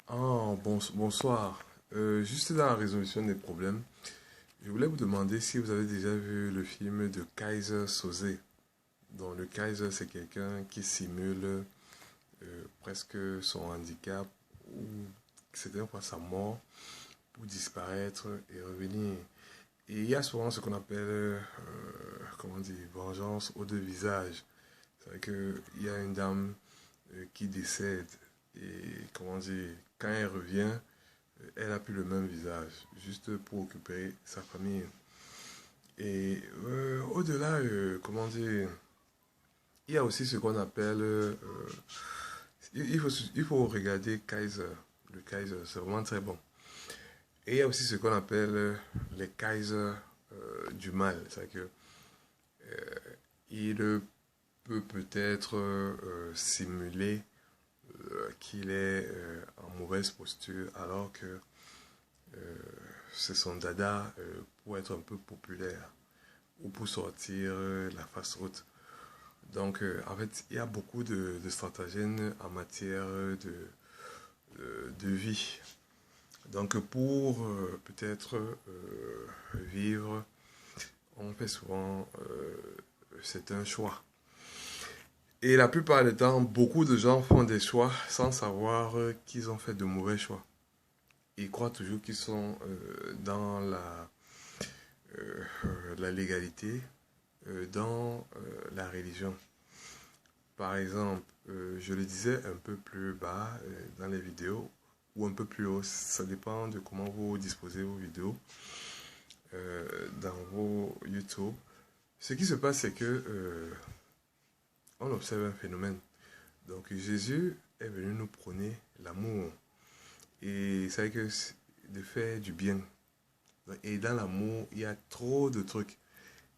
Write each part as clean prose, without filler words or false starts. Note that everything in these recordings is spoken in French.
Bonsoir. Juste dans la résolution des problèmes, je voulais vous demander si vous avez déjà vu le film de Kaiser Soze. Donc, le Kaiser, c'est quelqu'un qui simule presque son handicap ou certaines fois sa mort pour disparaître et revenir. Et il y a souvent ce qu'on appelle, comment dire, vengeance aux deux visages. C'est vrai qu'il y a une dame qui décède et, comment dire, quand elle revient, elle n'a plus le même visage, juste pour occuper sa famille. Et au-delà, comment dire, il y a aussi ce qu'on appelle, il faut regarder Kaiser, le Kaiser, c'est vraiment très bon. Et il y a aussi ce qu'on appelle les Kaiser du mal, c'est-à-dire que il peut peut-être simuler qu'il est en mauvaise posture alors que c'est son dada pour être un peu populaire ou pour sortir la face haute. Donc, en fait, il y a beaucoup de stratagèmes en matière de vie. Donc, pour peut-être vivre, on fait souvent, c'est un choix. Et la plupart du temps, beaucoup de gens font des choix sans savoir qu'ils ont fait de mauvais choix. Ils croient toujours qu'ils sont dans la légalité, dans la religion. Par exemple, je le disais un peu plus bas dans les vidéos ou un peu plus haut, ça dépend de comment vous disposez vos vidéos dans vos YouTube. Ce qui se passe, c'est que on observe un phénomène. Donc Jésus est venu nous prôner l'amour. Et c'est vrai que de faire du bien. Et dans l'amour, il y a trop de trucs.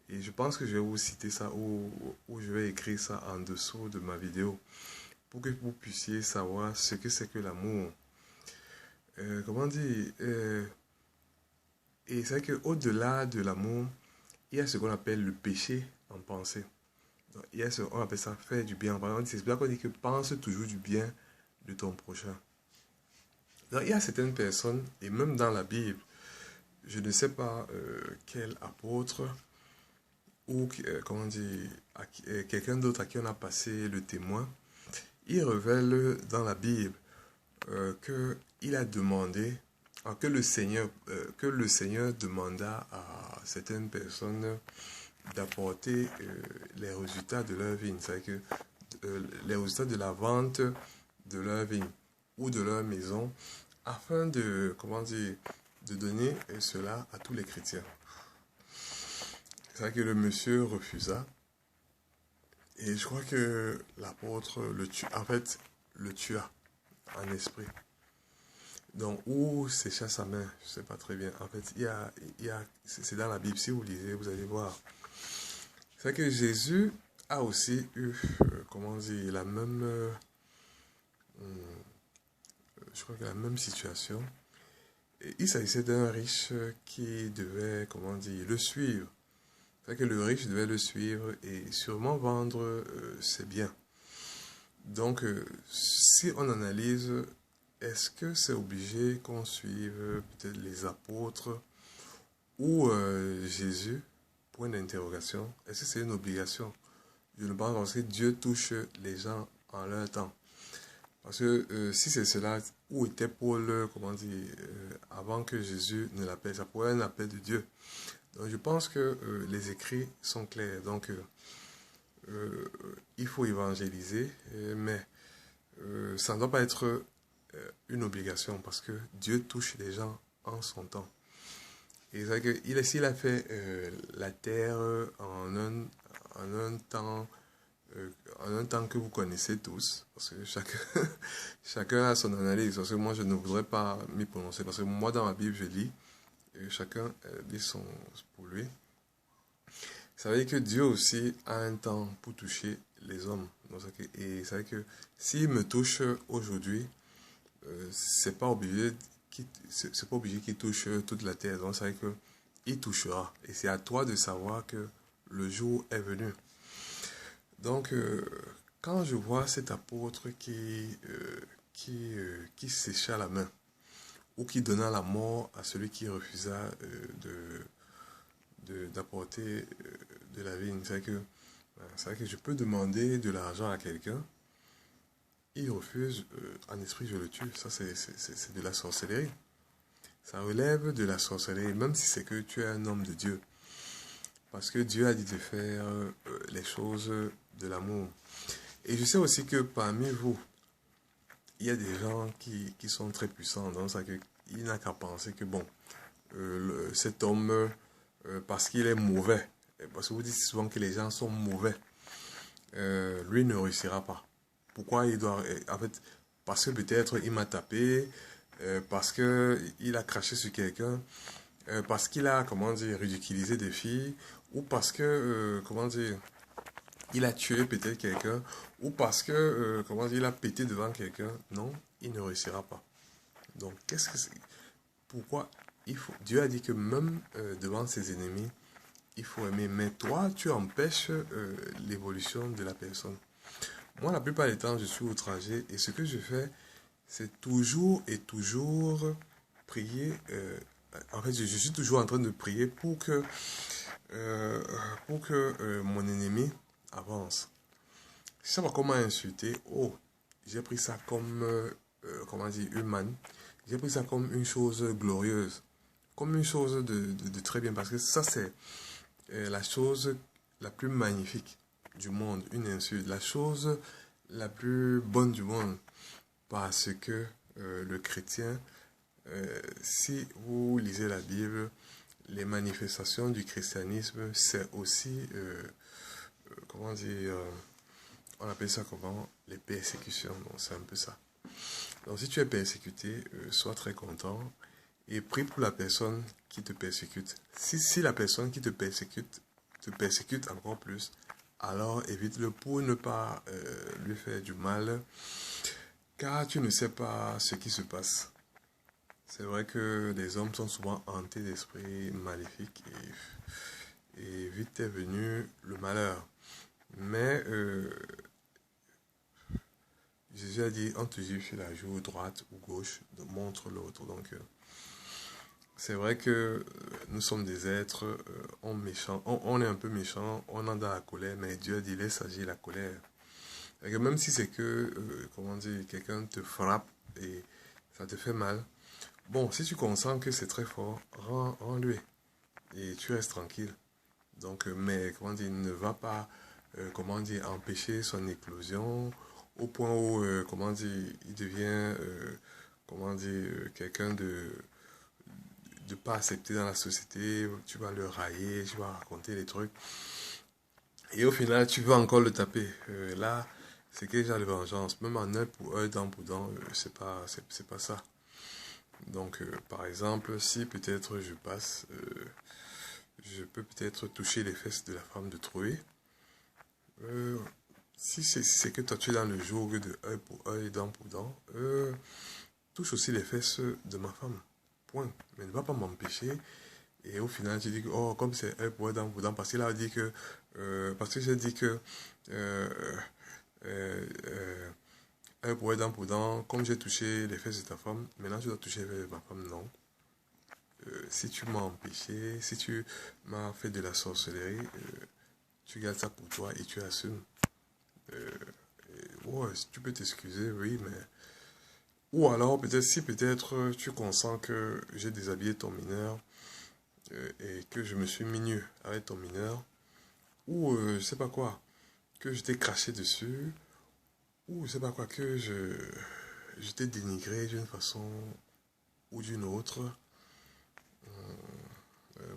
Et je pense que je vais vous citer ça ou je vais écrire ça en dessous de ma vidéo pour que vous puissiez savoir ce que c'est que l'amour. Comment dire et c'est vrai qu'au-delà de l'amour, il y a ce qu'on appelle le péché en pensée. Donc, il y a ce qu'on appelle ça faire du bien. Par exemple, c'est pour ça qu'on dit que pense toujours du bien de ton prochain. Donc, il y a certaines personnes, et même dans la Bible, je ne sais pas quel apôtre ou comment dire, quelqu'un d'autre à qui on a passé le témoin, il révèle dans la Bible qu'il a demandé, que le Seigneur demanda à certaines personnes d'apporter les résultats de leur vigne, c'est-à-dire que les résultats de la vente de leur vigne ou de leur maison, afin de, comment dire, de donner cela à tous les chrétiens. C'est vrai que le monsieur refusa. Et je crois que l'apôtre le tua en esprit. Donc, où sécha sa main, je ne sais pas très bien. En fait, c'est dans la Bible, si vous lisez, vous allez voir. C'est vrai que Jésus a aussi eu, comment dire, la même, je crois que la même situation. Et il s'agissait d'un riche qui devait, comment dire, le suivre. C'est que le riche devait le suivre et sûrement vendre ses biens. Donc, si on analyse, est-ce que c'est obligé qu'on suive peut-être les apôtres ou Jésus? Point d'interrogation. Est-ce que c'est une obligation? Je ne pense pas que Dieu touche les gens en leur temps. Parce que si c'est cela, où était Paul, comment dire, avant que Jésus ne l'appelle? Ça pourrait être un appel de Dieu. Donc je pense que les écrits sont clairs. Donc il faut évangéliser, mais ça ne doit pas être une obligation parce que Dieu touche les gens en son temps. Et c'est vrai s'il a fait la terre en un temps que vous connaissez tous, parce que chacun a son analyse, parce que moi je ne voudrais pas m'y prononcer, parce que moi dans ma Bible je lis, et chacun dit son pour lui. Ça veut dire que Dieu aussi a un temps pour toucher les hommes. Et c'est vrai que s'il me touche aujourd'hui, c'est pas obligé qu'il touche toute la terre. Donc c'est vrai qu'il touchera. Et c'est à toi de savoir que le jour est venu. Donc quand je vois cet apôtre qui sécha la main ou qui donna la mort à celui qui refusa d'apporter de la vigne. C'est vrai que je peux demander de l'argent à quelqu'un, il refuse, en esprit je le tue. Ça, c'est de la sorcellerie. Ça relève de la sorcellerie, même si c'est que tu es un homme de Dieu. Parce que Dieu a dit de faire les choses de l'amour. Et je sais aussi que parmi vous, il y a des gens qui sont très puissants. Dans ça, il n'a qu'à penser que, bon, cet homme, parce qu'il est mauvais, parce que vous dites souvent que les gens sont mauvais, lui ne réussira pas. Pourquoi il doit... En fait, parce que peut-être il m'a tapé, parce qu'il a craché sur quelqu'un, parce qu'il a, comment dire, ridiculisé des filles, ou parce que, comment dire, il a tué peut-être quelqu'un, ou parce que, comment dire, il a pété devant quelqu'un. Non, il ne réussira pas. Donc, qu'est-ce que c'est? Pourquoi il faut... Dieu a dit que même devant ses ennemis, il faut aimer. Mais toi, tu empêches l'évolution de la personne. Moi, la plupart des temps, je suis outragé et ce que je fais, c'est toujours et toujours prier. En fait, je suis toujours en train de prier pour que mon ennemi avance. Je ne sais pas comment insulter. Oh, j'ai pris ça comme, comment dire, humaine. J'ai pris ça comme une chose glorieuse. Comme une chose de très bien. Parce que ça, c'est la chose la plus magnifique du monde. Une insulte. La chose la plus bonne du monde. Parce que le chrétien, si vous lisez la Bible, les manifestations du christianisme, c'est aussi, comment dire, on appelle ça comment? Les persécutions. Donc, c'est un peu ça. Donc, si tu es persécuté, sois très content et prie pour la personne qui te persécute. Si la personne qui te persécute encore plus, alors évite-le pour ne pas lui faire du mal, car tu ne sais pas ce qui se passe. C'est vrai que les hommes sont souvent hantés d'esprits maléfiques et vite est venu le malheur. Mais Jésus a dit, on te juge sur la joue droite ou gauche, montre l'autre. Donc, c'est vrai que nous sommes des êtres, on est un peu méchants, on a de la colère, mais Dieu a dit, laisse agir la colère. Et que même si c'est que, comment dire, quelqu'un te frappe et ça te fait mal, bon, si tu consens que c'est très fort, rends-lui et tu restes tranquille. Donc, mais, comment dire, ne va pas, comment dire, empêcher son éclosion au point où, comment dire, il devient, comment dire, quelqu'un de pas accepté dans la société, tu vas le railler, tu vas raconter des trucs. Et au final, tu veux encore le taper. Là, c'est quel genre de vengeance? Même en œil pour œil, dent pour dent, c'est pas ça. Donc, par exemple, si peut-être je passe, je peux peut-être toucher les fesses de la femme de Troé. Si c'est que toi tu es dans le jour de œil pour œil, dent pour dent, touche aussi les fesses de ma femme. Point. Mais ne va pas m'empêcher. Et au final, tu dis que, oh, comme c'est œil pour œil, dent pour dent, parce qu'il a dit que, parce que j'ai dit que, œil pour œil, dent pour dent, comme j'ai touché les fesses de ta femme, maintenant tu dois toucher les fesses de ma femme, non. Si tu m'as empêché, si tu m'as fait de la sorcellerie, tu gardes ça pour toi et tu assumes. Ouais, tu peux t'excuser, oui, mais... Ou alors, peut-être si peut-être tu consens que j'ai déshabillé ton mineur et que je me suis mis nu avec ton mineur, ou je sais pas quoi, que je t'ai craché dessus, ou je sais pas quoi, que je t'ai dénigré d'une façon ou d'une autre,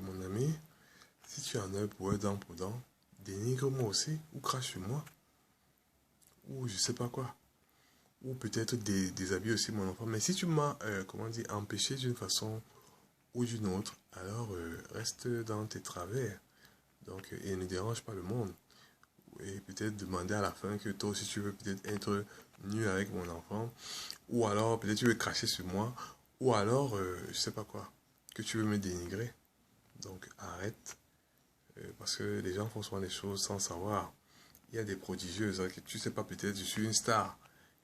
mon ami, si tu en as un pour un dent pour dent, dénigre-moi aussi, ou crache sur moi, ou je sais pas quoi. Ou peut-être déshabiller aussi mon enfant. Mais si tu m'as, comment dire, empêché d'une façon ou d'une autre, alors reste dans tes travers. Donc, et ne dérange pas le monde. Et peut-être demander à la fin que toi aussi tu veux peut-être être nu avec mon enfant. Ou alors peut-être tu veux cracher sur moi. Ou alors, je sais pas quoi, que tu veux me dénigrer. Donc arrête. Parce que les gens font souvent des choses sans savoir. Il y a des prodigieuses, hein, que tu sais pas, peut-être je suis une star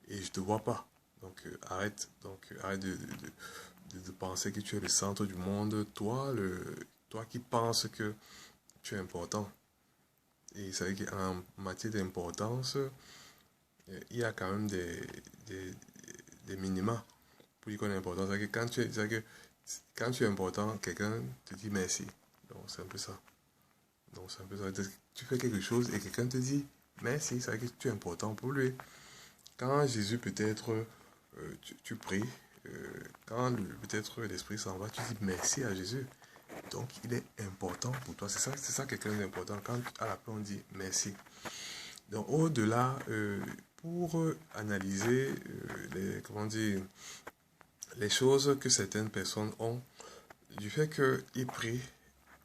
et je te vois pas. Donc arrête de penser que tu es le centre du monde. Toi qui penses que tu es important. Et c'est vrai qu'en matière d'importance, il y a quand même des minima pour dire qu'on est important. C'est-à-dire que quand tu es important, quelqu'un te dit merci. Donc c'est un peu ça. Donc c'est un peu ça. Tu fais quelque chose et quelqu'un te dit merci, c'est-à-dire que tu es important pour lui. Quand Jésus peut-être, tu pries, quand peut-être l'Esprit s'en va, tu dis merci à Jésus. Donc il est important pour toi. C'est ça quelqu'un d'important. Quand à la fin on dit merci. Donc au-delà, pour analyser comment dire, les choses que certaines personnes ont, du fait qu'ils prient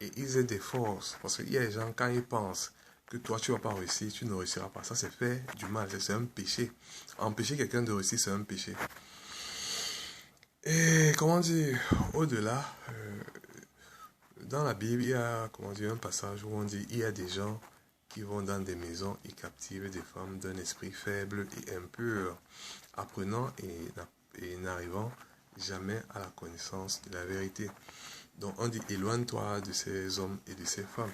et ils aient des forces, parce qu'il y a des gens, quand ils pensent que toi tu ne vas pas réussir, tu ne réussiras pas, ça c'est fait du mal, c'est un péché. Empêcher quelqu'un de réussir, c'est un péché. Et comment dire, au-delà, dans la Bible, il y a comment dire, un passage où on dit il y a des gens qui vont dans des maisons et captivent des femmes d'un esprit faible et impur, apprenant et n'arrivant jamais à la connaissance de la vérité. Donc on dit éloigne-toi de ces hommes et de ces femmes.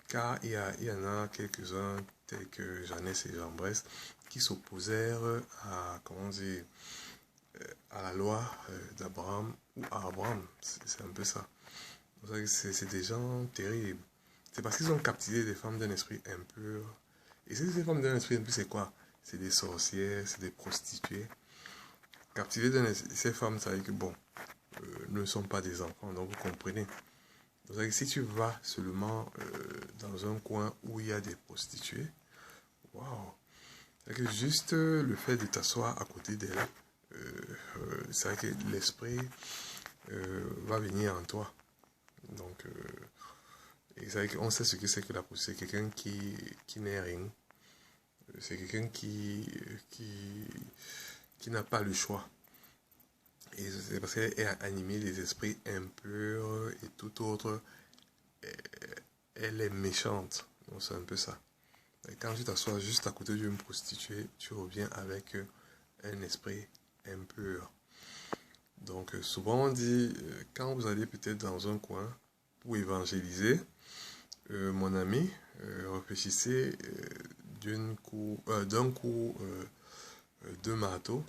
Car il y en a quelques-uns, tels que Jeannès et Jean-Brest, qui s'opposèrent à, comment dire, à la loi d'Abraham ou à Abraham. C'est un peu ça. C'est des gens terribles. C'est parce qu'ils ont captivé des femmes d'un esprit impur. Et ces femmes d'un esprit impur, c'est quoi? C'est des sorcières, c'est des prostituées. Captiver ces femmes, ça veut dire que, bon, ne sont pas des enfants, donc vous comprenez. Donc, si tu vas seulement dans un coin où il y a des prostituées, waouh, c'est que juste le fait de t'asseoir à côté d'elle, c'est vrai que l'esprit va venir en toi. Donc, et c'est vrai qu'on sait ce que c'est que la prostituée, c'est quelqu'un qui n'est rien, c'est quelqu'un qui n'a pas le choix. Et c'est parce qu'elle est animée des esprits impurs et tout autre. Elle est méchante. Donc c'est un peu ça. Et quand tu t'assois juste à côté d'une prostituée, tu reviens avec un esprit impur. Donc souvent on dit, quand vous allez peut-être dans un coin pour évangéliser, mon ami, réfléchissez d'un coup de marteau.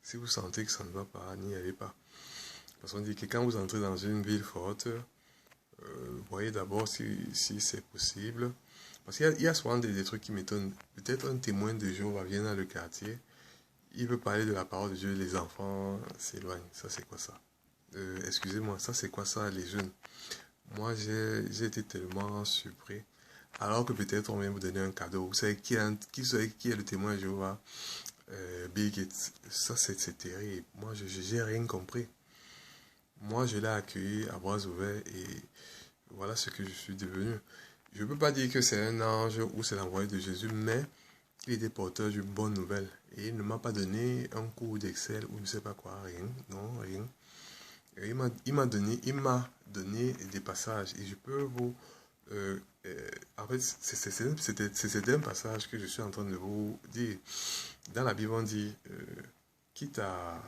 Si vous sentez que ça ne va pas, n'y allez pas. Parce qu'on dit que quand vous entrez dans une ville forte, voyez d'abord si c'est possible. Parce qu'il y a souvent des trucs qui m'étonnent. Peut-être un témoin de Jéhovah vient dans le quartier, il veut parler de la parole de Dieu, les enfants s'éloignent. Ça, c'est quoi ça? Excusez-moi, ça, c'est quoi ça, les jeunes? Moi, j'ai été tellement surpris. Alors que peut-être on vient vous donner un cadeau. Vous savez qui est le témoin de Jéhovah? Bill Gates. Ça, c'est terrible. Moi, je n'ai rien compris. Moi, je l'ai accueilli à bras ouverts et voilà ce que je suis devenu. Je ne peux pas dire que c'est un ange ou c'est l'envoyé de Jésus, mais il était porteur d'une bonne nouvelle. Et il ne m'a pas donné un cours d'Excel ou je ne sais pas quoi, rien. Non, rien. Et il m'a donné des passages et je peux vous... en fait, c'était un passage que je suis en train de vous dire. Dans la Bible, on dit, quitte à...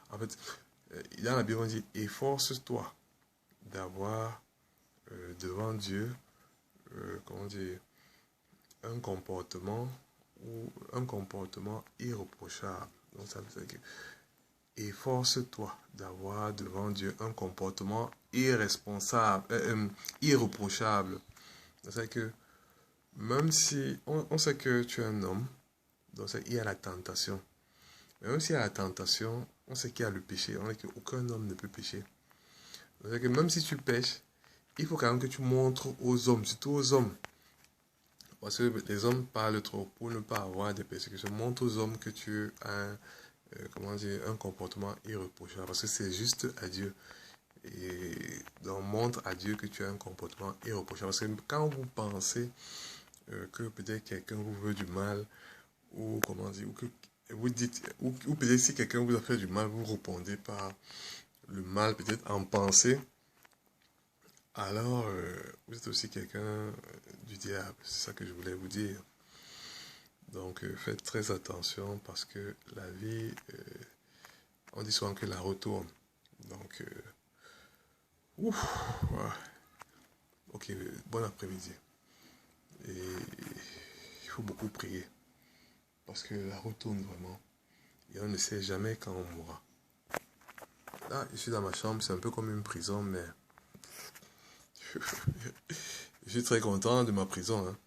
En fait, dans la Bible, on dit, efforce-toi d'avoir devant Dieu, comment dire, un comportement irréprochable. Donc ça veut dire que efforce-toi d'avoir devant Dieu un comportement irréprochable. C'est que même si on sait que tu es un homme, donc il y a la tentation. Mais même s'il y a la tentation, on sait qu'il y a le péché. On sait qu'aucun homme ne peut pécher. C'est que même si tu pêches, il faut quand même que tu montres aux hommes, surtout aux hommes. Parce que les hommes parlent trop pour ne pas avoir des persécutions. Montre aux hommes que tu as un comportement irréprochable. Parce que c'est juste à Dieu. Et donc montre à Dieu que tu as un comportement irréprochable. Parce que quand vous pensez que peut-être quelqu'un vous veut du mal, ou comment dire, ou que vous dites, ou peut-être si quelqu'un vous a fait du mal, vous répondez par le mal, peut-être en pensée, alors vous êtes aussi quelqu'un du diable. C'est ça que je voulais vous dire. Donc, faites très attention parce que la vie, on dit souvent que la retourne. Donc, ouf, ouais. Ok, bon après-midi. Et il faut beaucoup prier parce que la retourne vraiment. Et on ne sait jamais quand on mourra. Là, je suis dans ma chambre, c'est un peu comme une prison, mais je suis très content de ma prison, hein.